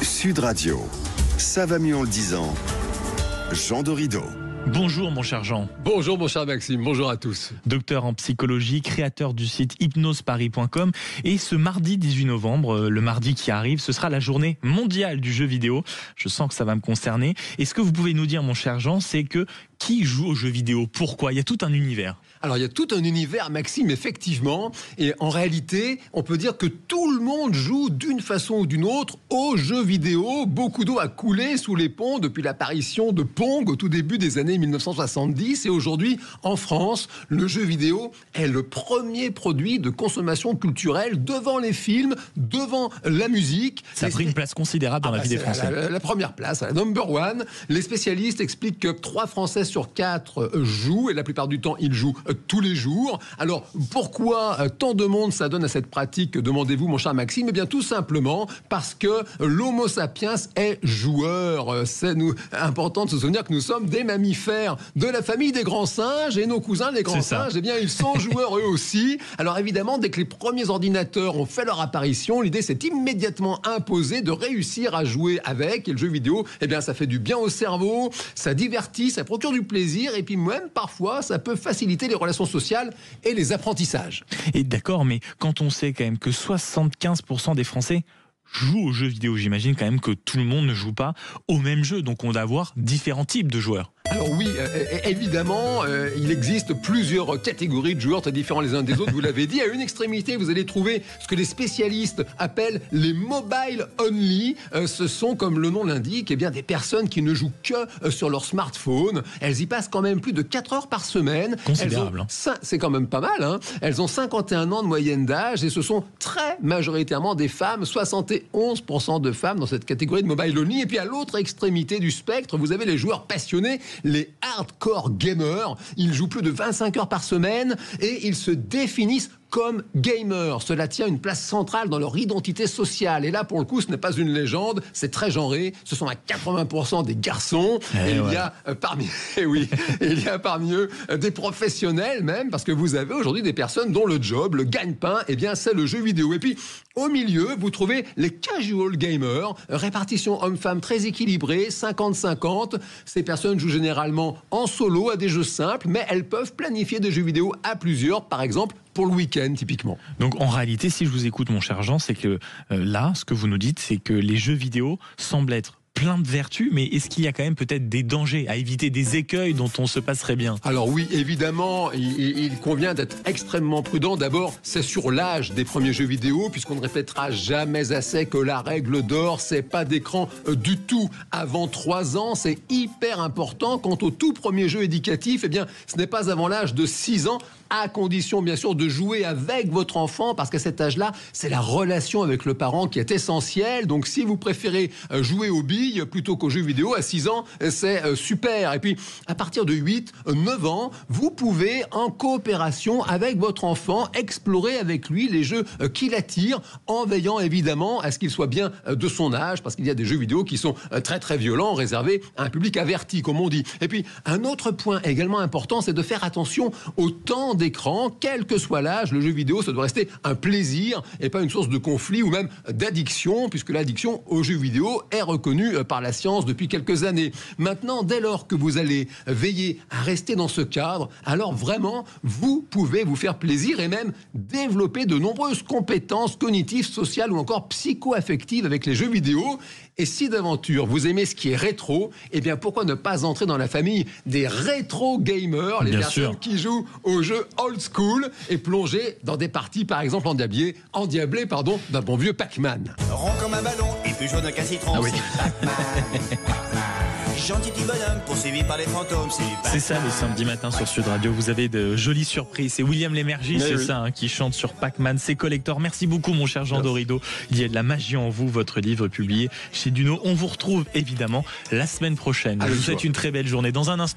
Sud Radio, ça va mieux en le disant. Jean Dorido. Bonjour mon cher Jean. Bonjour mon cher Maxime, bonjour à tous. Docteur en psychologie, créateur du site hypnoseparis.com. Et ce mardi 18 novembre, le mardi qui arrive, ce sera la journée mondiale du jeu vidéo. Je sens que ça va me concerner. Et ce que vous pouvez nous dire mon cher Jean, c'est que qui joue aux jeux vidéo? Pourquoi? Il y a tout un univers. Alors il y a tout un univers Maxime, effectivement. Et en réalité, on peut dire que tout le monde joue d'une façon ou d'une autre aux jeux vidéo. Beaucoup d'eau a coulé sous les ponts depuis l'apparition de Pong au tout début des années 1970. Et aujourd'hui, en France, le jeu vidéo est le premier produit de consommation culturelle devant les films, devant la musique. Ça a pris une place considérable dans la vie des Français. La première place, la number one. Les spécialistes expliquent que 3 Français sur 4 jouent, et la plupart du temps, ils jouent tous les jours. Alors, pourquoi tant de monde s'adonne à cette pratique, demandez-vous, mon cher Maxime? Eh bien, tout simplement parce que l'Homo sapiens est joueur. C'est important de se souvenir que nous sommes des mammifères de la famille des grands singes, et nos cousins, les grands singes, eh bien, ils sont joueurs eux aussi. Alors, évidemment, dès que les premiers ordinateurs ont fait leur apparition, l'idée s'est immédiatement imposée de réussir à jouer avec. Et le jeu vidéo, eh bien, ça fait du bien au cerveau, ça divertit, ça procure du plaisir, et puis même, parfois, ça peut faciliter les relations sociales et les apprentissages. Et d'accord, mais quand on sait quand même que 75% des Français jouent aux jeux vidéo, j'imagine quand même que tout le monde ne joue pas au même jeu, donc on doit avoir différents types de joueurs. Alors oui, évidemment, il existe plusieurs catégories de joueurs très différents les uns des autres, vous l'avez dit. À une extrémité, vous allez trouver ce que les spécialistes appellent les mobile only. Ce sont, comme le nom l'indique, eh bien, des personnes qui ne jouent que sur leur smartphone. Elles y passent quand même plus de 4 heures par semaine. Considérable. C'est quand même pas mal, hein. Elles ont 51 ans de moyenne d'âge, et ce sont très majoritairement des femmes, 71% de femmes dans cette catégorie de mobile only. Et puis à l'autre extrémité du spectre, vous avez les joueurs passionnés, les hardcore gamers. Ils jouent plus de 25 heures par semaine et ils se définissent comme gamers. Cela tient une place centrale dans leur identité sociale. Et là, pour le coup, ce n'est pas une légende, c'est très genré. Ce sont à 80% des garçons. Il y a parmi eux des professionnels même, parce que vous avez aujourd'hui des personnes dont le job, le gagne-pain, eh bien, c'est le jeu vidéo. Et puis, au milieu, vous trouvez les casual gamers, répartition homme-femme très équilibrée, 50-50. Ces personnes jouent généralement en solo à des jeux simples, mais elles peuvent planifier des jeux vidéo à plusieurs, par exemple, pour le week-end, typiquement. Donc, en réalité, si je vous écoute, mon cher Jean, c'est que là, ce que vous nous dites, c'est que les jeux vidéo semblent être plein de vertus, mais est-ce qu'il y a quand même peut-être des dangers à éviter, des écueils dont on se passerait bien? Alors oui, évidemment, il convient d'être extrêmement prudent. D'abord, c'est sur l'âge des premiers jeux vidéo, puisqu'on ne répétera jamais assez que la règle d'or, c'est pas d'écran du tout avant 3 ans. C'est hyper important. Quant au tout premier jeu éducatif, eh bien, ce n'est pas avant l'âge de 6 ans, à condition bien sûr de jouer avec votre enfant, parce qu'à cet âge-là, c'est la relation avec le parent qui est essentielle. Donc si vous préférez jouer aux billes plutôt qu'aux jeux vidéo à 6 ans, c'est super. Et puis à partir de 8-9 ans, vous pouvez en coopération avec votre enfant explorer avec lui les jeux qui l'attirent, en veillant évidemment à ce qu'il soit bien de son âge, parce qu'il y a des jeux vidéo qui sont très très violents, réservés à un public averti, comme on dit. Et puis un autre point également important, c'est de faire attention au temps d'écran, quel que soit l'âge. Le jeu vidéo, ça doit rester un plaisir et pas une source de conflit ou même d'addiction, puisque l'addiction aux jeux vidéo est reconnue par la science depuis quelques années. Maintenant, dès lors que vous allez veiller à rester dans ce cadre, alors vraiment, vous pouvez vous faire plaisir et même développer de nombreuses compétences cognitives, sociales ou encore psycho-affectives avec les jeux vidéo. Et si d'aventure vous aimez ce qui est rétro, eh bien pourquoi ne pas entrer dans la famille des rétro-gamers, les personnes qui jouent aux jeux old school et plonger dans des parties par exemple endiablées d'un bon vieux Pac-Man. Rond comme un ballon et plus jaune qu'un citron, Ah oui. c'est Pac-Man. Gentil petit bonhomme poursuivi par les fantômes, C'est ça le samedi matin sur Sud Radio, vous avez de jolies surprises. C'est William Lémergie, c'est ça, qui chante sur Pac-Man, c'est collector. Merci beaucoup mon cher Jean Dorido. Il y a de la magie en vous, votre livre publié chez Duno. On vous retrouve évidemment la semaine prochaine. Je vous souhaite une très belle journée. Dans un instant.